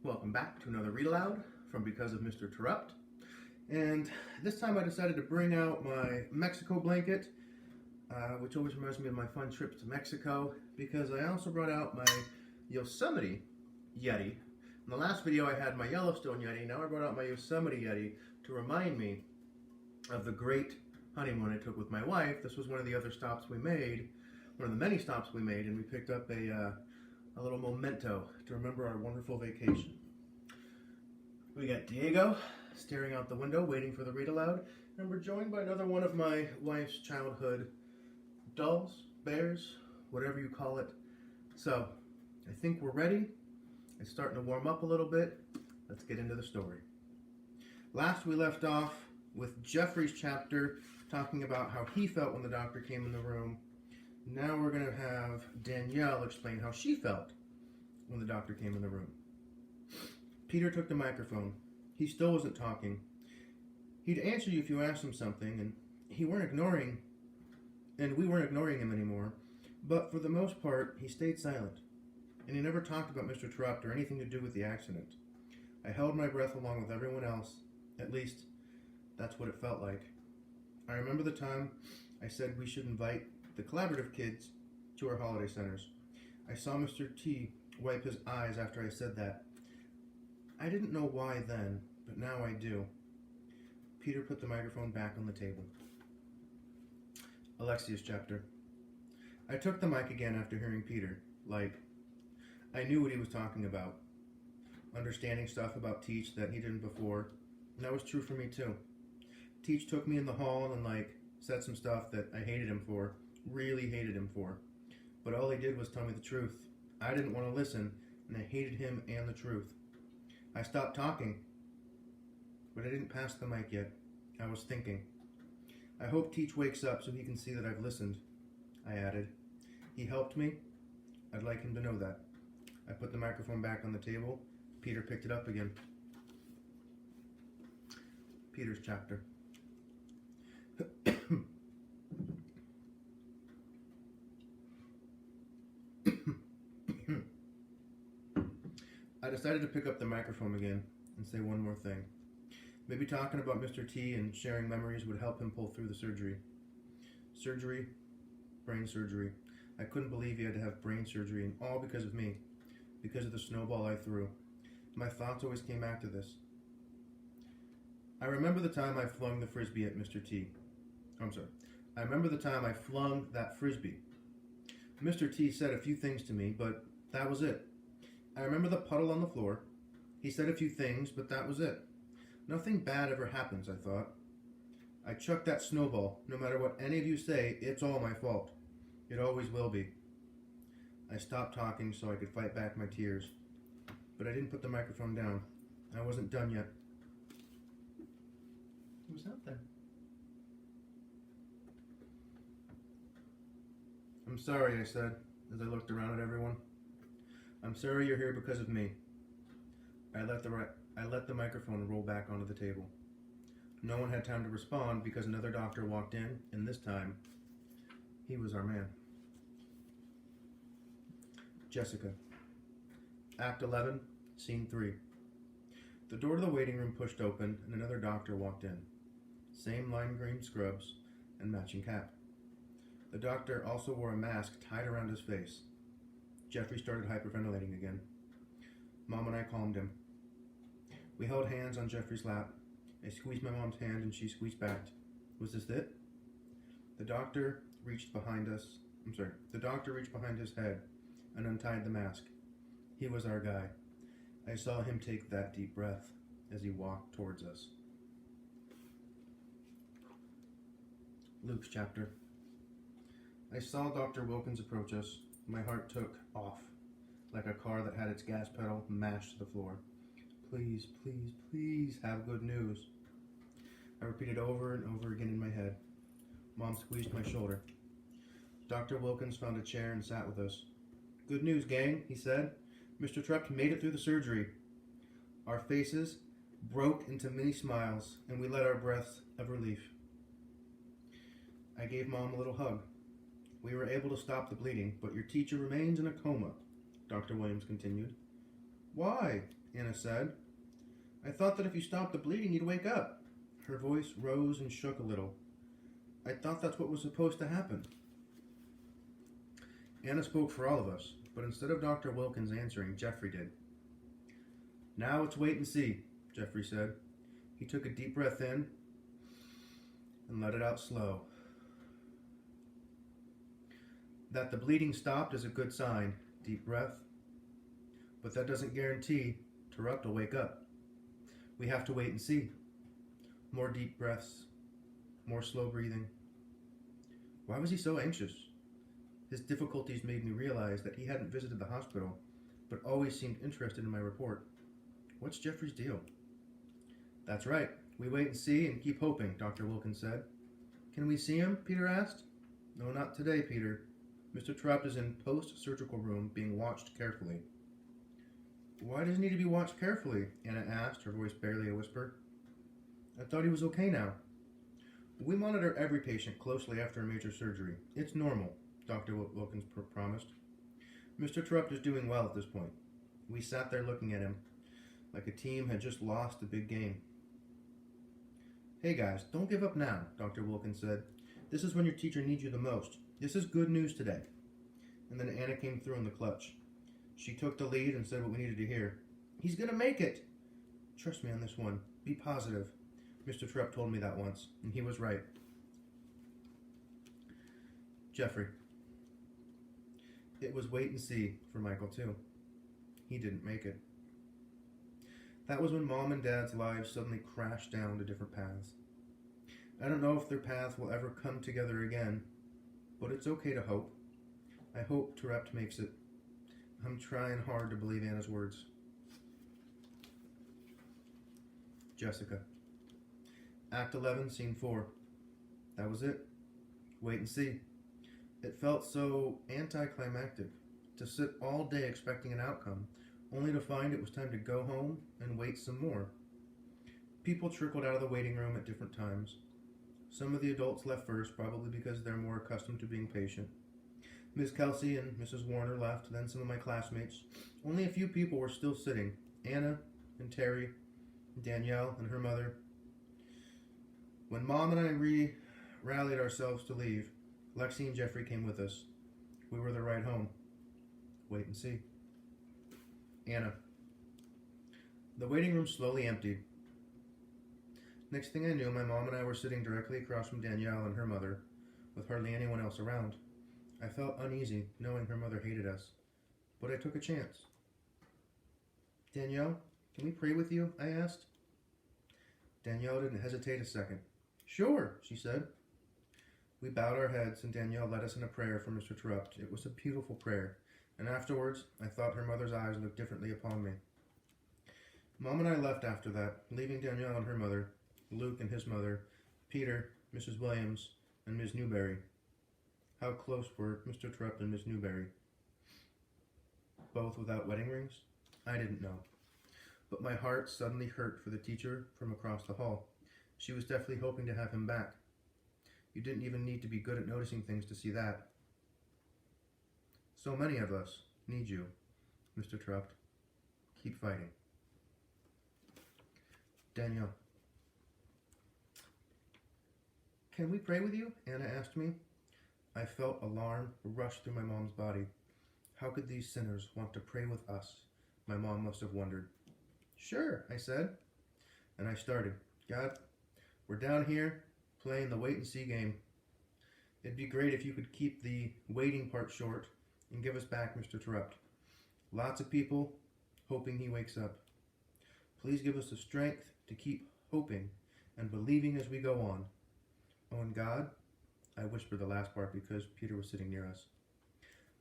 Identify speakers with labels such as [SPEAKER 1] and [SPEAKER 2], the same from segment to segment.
[SPEAKER 1] Welcome back to another read aloud from Because of Mr. Terupt. And this time I decided to bring out my Mexico blanket, which always reminds me of my fun trips to Mexico, because I also brought out my Yosemite Yeti. In the last video I had my Yellowstone Yeti, now I brought out my Yosemite Yeti to remind me of the great honeymoon I took with my wife. This was one of the other stops we made, one of the many stops we made, and we picked up a little memento to remember our wonderful vacation. We got Diego staring out the window waiting for the read aloud, and we're joined by another one of my wife's childhood dolls, bears, whatever you call it. So I think we're ready. It's starting to warm up a little bit. Let's get into the story. Last we left off with Jeffrey's chapter talking about how he felt when the doctor came in the room. Now we're going to have Danielle explain how she felt when the doctor came in the room. Peter took the microphone. He still wasn't talking. He'd answer you if you asked him something, and we weren't ignoring him anymore. But for the most part, he stayed silent, and he never talked about Mr. Terupt or anything to do with the accident. I held my breath along with everyone else. At least, that's what it felt like. I remember the time I said we should invite the collaborative kids to our holiday centers. I saw Mr. T wipe his eyes after I said that. I didn't know why then, but now I do. Peter put the microphone back on the table. Alexia's chapter. I took the mic again after hearing Peter. I knew what he was talking about. Understanding stuff about Teach that he didn't before. And that was true for me too. Teach took me in the hall and said some stuff that I hated him for. Really hated him for. But all he did was tell me the truth. I didn't want to listen, and I hated him and the truth. I stopped talking, but I didn't pass the mic yet. I was thinking. I hope Teach wakes up so he can see that I've listened, I added. He helped me. I'd like him to know that. I put the microphone back on the table. Peter picked it up again. Peter's chapter. I decided to pick up the microphone again and say one more thing. Maybe talking about Mr. T and sharing memories would help him pull through the surgery. Surgery, brain surgery. I couldn't believe he had to have brain surgery, and all because of me, because of the snowball I threw. My thoughts always came back to this. I remember the time I flung the frisbee at Mr. T. I remember the time I flung that frisbee. Mr. T said a few things to me, but that was it. I remember the puddle on the floor. He said a few things, but that was it. Nothing bad ever happens, I thought. I chucked that snowball. No matter what any of you say, it's all my fault. It always will be. I stopped talking so I could fight back my tears. But I didn't put the microphone down. I wasn't done yet. Who's out there? I'm sorry, I said, as I looked around at everyone. I'm sorry you're here because of me. I let the microphone roll back onto the table. No one had time to respond because another doctor walked in, and this time, he was our man. Jessica. Act 11, Scene 3. The door to the waiting room pushed open, and another doctor walked in. Same lime green scrubs and matching cap. The doctor also wore a mask tied around his face. Jeffrey started hyperventilating again. Mom and I calmed him. We held hands on Jeffrey's lap. I squeezed my mom's hand and she squeezed back. Was this it? The doctor reached behind his head and untied the mask. He was our guy. I saw him take that deep breath as he walked towards us. Luke's chapter. I saw Dr. Wilkins approach us. My heart took off, like a car that had its gas pedal mashed to the floor. Please, please, please have good news. I repeated over and over again in my head. Mom squeezed my shoulder. Dr. Wilkins found a chair and sat with us. Good news, gang, he said. Mr. Terupt made it through the surgery. Our faces broke into many smiles, and we let our breaths of relief. I gave Mom a little hug. We were able to stop the bleeding, but your teacher remains in a coma, Dr. Williams continued. Why? Anna said. I thought that if you stopped the bleeding, you'd wake up. Her voice rose and shook a little. I thought that's what was supposed to happen. Anna spoke for all of us, but instead of Dr. Wilkins answering, Jeffrey did. Now it's wait and see, Jeffrey said. He took a deep breath in and let it out slow. That the bleeding stopped is a good sign. Deep breath. But that doesn't guarantee Terupt will wake up. We have to wait and see. More deep breaths. More slow breathing. Why was he so anxious? His difficulties made me realize that he hadn't visited the hospital, but always seemed interested in my report. What's Jeffrey's deal? That's right. We wait and see and keep hoping, Dr. Wilkins said. Can we see him? Peter asked. No, not today, Peter. Mr. Terupt is in post-surgical room being watched carefully. Why does he need to be watched carefully? Anna asked, her voice barely a whisper. I thought he was okay now. We monitor every patient closely after a major surgery. It's normal, Dr. Wilkins promised. Mr. Terupt is doing well at this point. We sat there looking at him, like a team had just lost a big game. Hey guys, don't give up now, Dr. Wilkins said. This is when your teacher needs you the most. This is good news today. And then Anna came through in the clutch. She took the lead and said what we needed to hear. He's going to make it. Trust me on this one. Be positive. Mr. Terupt told me that once, and he was right. Jeffrey. It was wait and see for Michael, too. He didn't make it. That was when Mom and Dad's lives suddenly crashed down to different paths. I don't know if their paths will ever come together again, but it's okay to hope. I hope Terupt makes it. I'm trying hard to believe Anna's words. Jessica. Act 11, Scene 4. That was it. Wait and see. It felt so anticlimactic to sit all day expecting an outcome, only to find it was time to go home and wait some more. People trickled out of the waiting room at different times. Some of the adults left first, probably because they're more accustomed to being patient. Miss Kelsey and Mrs. Warner left, then some of my classmates. Only a few people were still sitting. Anna and Terry, Danielle and her mother. When Mom and I rallied ourselves to leave, Lexi and Jeffrey came with us. We were the ride home. Wait and see. Anna. The waiting room slowly emptied. Next thing I knew, my mom and I were sitting directly across from Danielle and her mother, with hardly anyone else around. I felt uneasy, knowing her mother hated us, but I took a chance. Danielle, can we pray with you? I asked. Danielle didn't hesitate a second. Sure, she said. We bowed our heads, and Danielle led us in a prayer for Mr. Terupt. It was a beautiful prayer, and afterwards, I thought her mother's eyes looked differently upon me. Mom and I left after that, leaving Danielle and her mother, Luke and his mother, Peter, Mrs. Williams, and Ms. Newberry. How close were Mr. Terupt and Ms. Newberry? Both without wedding rings? I didn't know. But my heart suddenly hurt for the teacher from across the hall. She was definitely hoping to have him back. You didn't even need to be good at noticing things to see that. So many of us need you, Mr. Terupt. Keep fighting. Danielle. Can we pray with you? Anna asked me. I felt alarm rush through my mom's body. How could these sinners want to pray with us? My mom must have wondered. Sure, I said. And I started. God, we're down here playing the wait-and-see game. It'd be great if you could keep the waiting part short and give us back Mr. Terupt. Lots of people hoping he wakes up. Please give us the strength to keep hoping and believing as we go on. Oh, and God, I whispered the last part because Peter was sitting near us.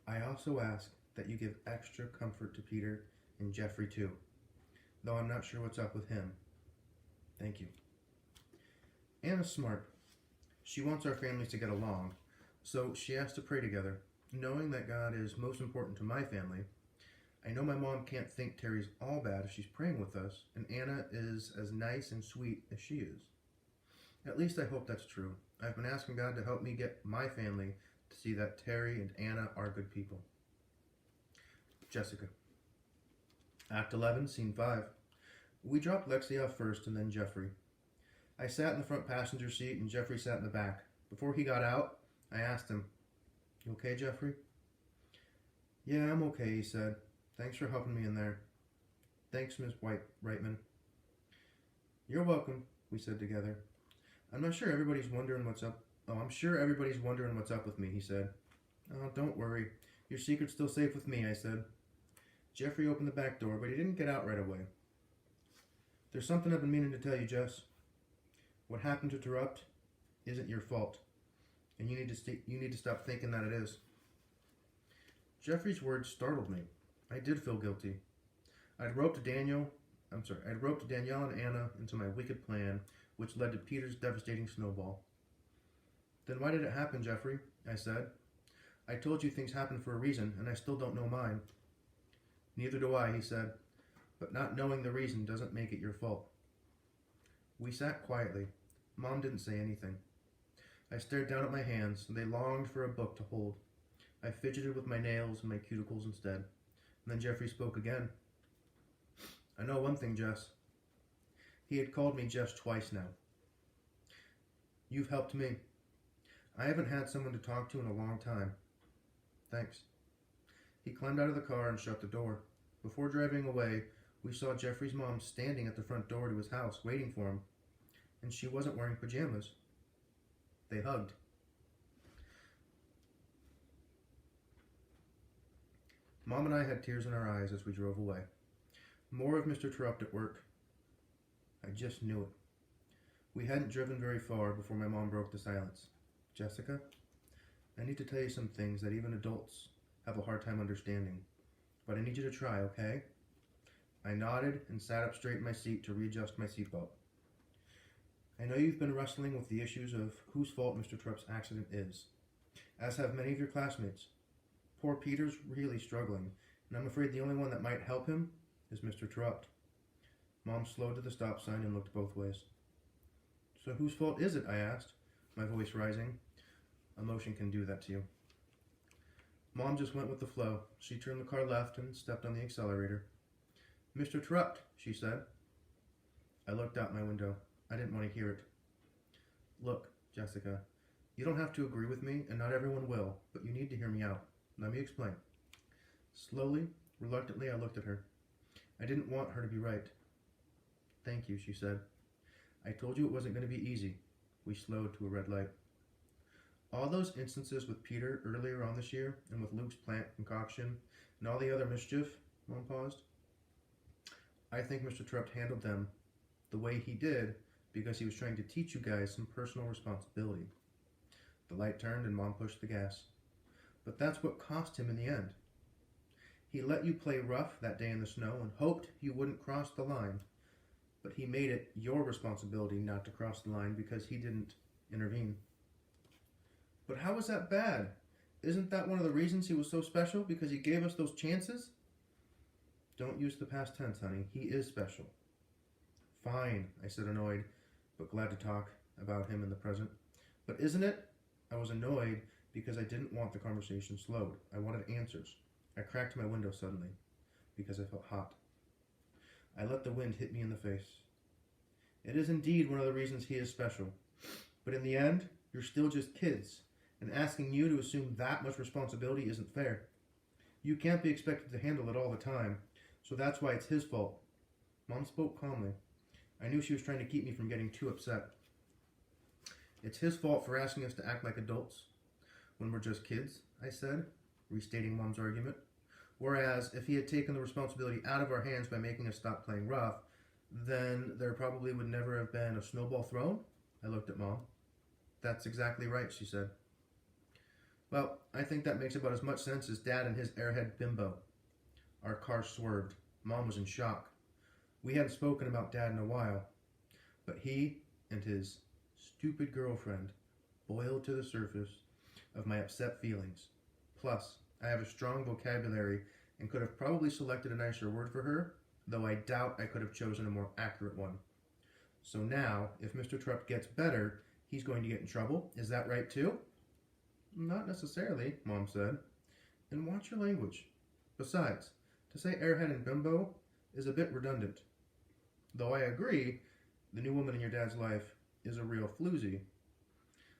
[SPEAKER 1] I also ask that you give extra comfort to Peter and Jeffrey too, though I'm not sure what's up with him. Thank you. Anna's smart. She wants our families to get along, so she has to pray together, knowing that God is most important to my family. I know my mom can't think Terry's all bad if she's praying with us, and Anna is as nice and sweet as she is. At least I hope that's true. I've been asking God to help me get my family to see that Terry and Anna are good people. Jessica. Act 11, Scene 5. We dropped Lexi off first and then Jeffrey. I sat in the front passenger seat and Jeffrey sat in the back. Before he got out, I asked him, "You okay, Jeffrey?" "Yeah, I'm okay," he said. "Thanks for helping me in there." "Thanks, Miss Reitman." "You're welcome," we said together. I'm sure everybody's wondering what's up with me," he said. "Oh, don't worry. Your secret's still safe with me," I said. Jeffrey opened the back door, but he didn't get out right away. "There's something I've been meaning to tell you, Jess. What happened to Terupt isn't your fault, and you need to stop thinking that it is." Jeffrey's words startled me. I did feel guilty. I'd roped Danielle and Anna into my wicked plan, which led to Peter's devastating snowball. "Then why did it happen, Jeffrey?" I said. "I told you things happen for a reason, and I still don't know mine." "Neither do I," he said. "But not knowing the reason doesn't make it your fault." We sat quietly. Mom didn't say anything. I stared down at my hands, and they longed for a book to hold. I fidgeted with my nails and my cuticles instead. And then Jeffrey spoke again. "I know one thing, Jess." He had called me Jess twice now. "You've helped me. I haven't had someone to talk to in a long time." "Thanks." He climbed out of the car and shut the door. Before driving away, we saw Jeffrey's mom standing at the front door to his house, waiting for him. And she wasn't wearing pajamas. They hugged. Mom and I had tears in our eyes as we drove away. More of Mr. Terupt at work. I just knew it. We hadn't driven very far before my mom broke the silence. "Jessica, I need to tell you some things that even adults have a hard time understanding. But I need you to try, okay?" I nodded and sat up straight in my seat to readjust my seatbelt. "I know you've been wrestling with the issues of whose fault Mr. Terupt's accident is, as have many of your classmates. Poor Peter's really struggling, and I'm afraid the only one that might help him is Mr. Terupt." Mom slowed to the stop sign and looked both ways. "So whose fault is it?" I asked, my voice rising. Emotion can do that to you. Mom just went with the flow. She turned the car left and stepped on the accelerator. "Mr. Terupt," she said. I looked out my window. I didn't want to hear it. "Look, Jessica, you don't have to agree with me, and not everyone will, but you need to hear me out. Let me explain." Slowly, reluctantly, I looked at her. I didn't want her to be right. "Thank you," she said. "I told you it wasn't going to be easy." We slowed to a red light. "All those instances with Peter earlier on this year, and with Luke's plant concoction, and all the other mischief," Mom paused. "I think Mr. Terupt handled them the way he did because he was trying to teach you guys some personal responsibility." The light turned and Mom pushed the gas. "But that's what cost him in the end. He let you play rough that day in the snow and hoped you wouldn't cross the line. But he made it your responsibility not to cross the line because he didn't intervene." "But how was that bad? Isn't that one of the reasons he was so special? Because he gave us those chances?" "Don't use the past tense, honey. He is special." "Fine," I said, annoyed, but glad to talk about him in the present. "But isn't it?" I was annoyed because I didn't want the conversation slowed. I wanted answers. I cracked my window suddenly because I felt hot. I let the wind hit me in the face. "It is indeed one of the reasons he is special. But in the end, you're still just kids, and asking you to assume that much responsibility isn't fair. You can't be expected to handle it all the time, so that's why it's his fault." Mom spoke calmly. I knew she was trying to keep me from getting too upset. "It's his fault for asking us to act like adults when we're just kids," I said, restating Mom's argument. "Whereas, if he had taken the responsibility out of our hands by making us stop playing rough, then there probably would never have been a snowball thrown?" I looked at Mom. "That's exactly right," she said. "Well, I think that makes about as much sense as Dad and his airhead bimbo." Our car swerved. Mom was in shock. We hadn't spoken about Dad in a while, but he and his stupid girlfriend boiled to the surface of my upset feelings. Plus, I have a strong vocabulary and could have probably selected a nicer word for her, though I doubt I could have chosen a more accurate one. "So now, if Mr. Terupt gets better, he's going to get in trouble. Is that right too?" "Not necessarily," Mom said. "And watch your language. Besides, to say airhead and bimbo is a bit redundant. Though I agree, the new woman in your dad's life is a real floozy.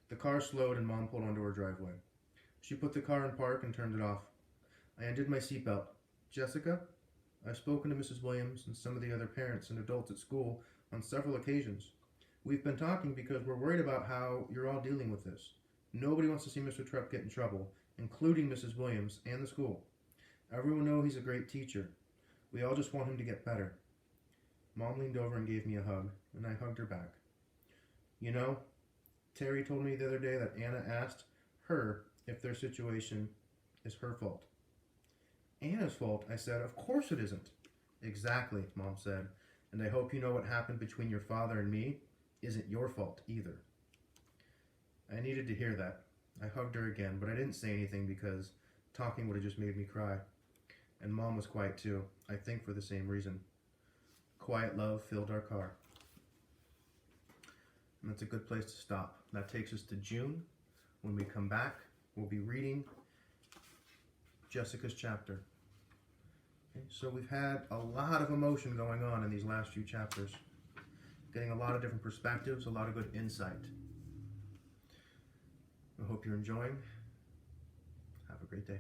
[SPEAKER 1] The car slowed and Mom pulled onto her driveway. She put the car in park and turned it off. I undid my seatbelt. Jessica, I've spoken to Mrs. Williams and some of the other parents and adults at school on several occasions. We've been talking because we're worried about how you're all dealing with this. Nobody wants to see Mr. Terupt get in trouble, including Mrs. Williams and the school. Everyone knows he's a great teacher. We all just want him to get better. Mom leaned over and gave me a hug, and I hugged her back. You know, Terry told me the other day that Anna asked her if their situation is her fault. Anna's fault, I said. Of course it isn't. Exactly, Mom said. And I hope you know what happened between your father and me isn't your fault either. I needed to hear that. I hugged her again, but I didn't say anything because talking would have just made me cry. And Mom was quiet too, I think for the same reason. Quiet love filled our car. And that's a good place to stop. That takes us to June. When we come back, we'll be reading Jessica's chapter. Okay, so we've had a lot of emotion going on in these last few chapters. Getting a lot of different perspectives, a lot of good insight. I hope you're enjoying. Have a great day.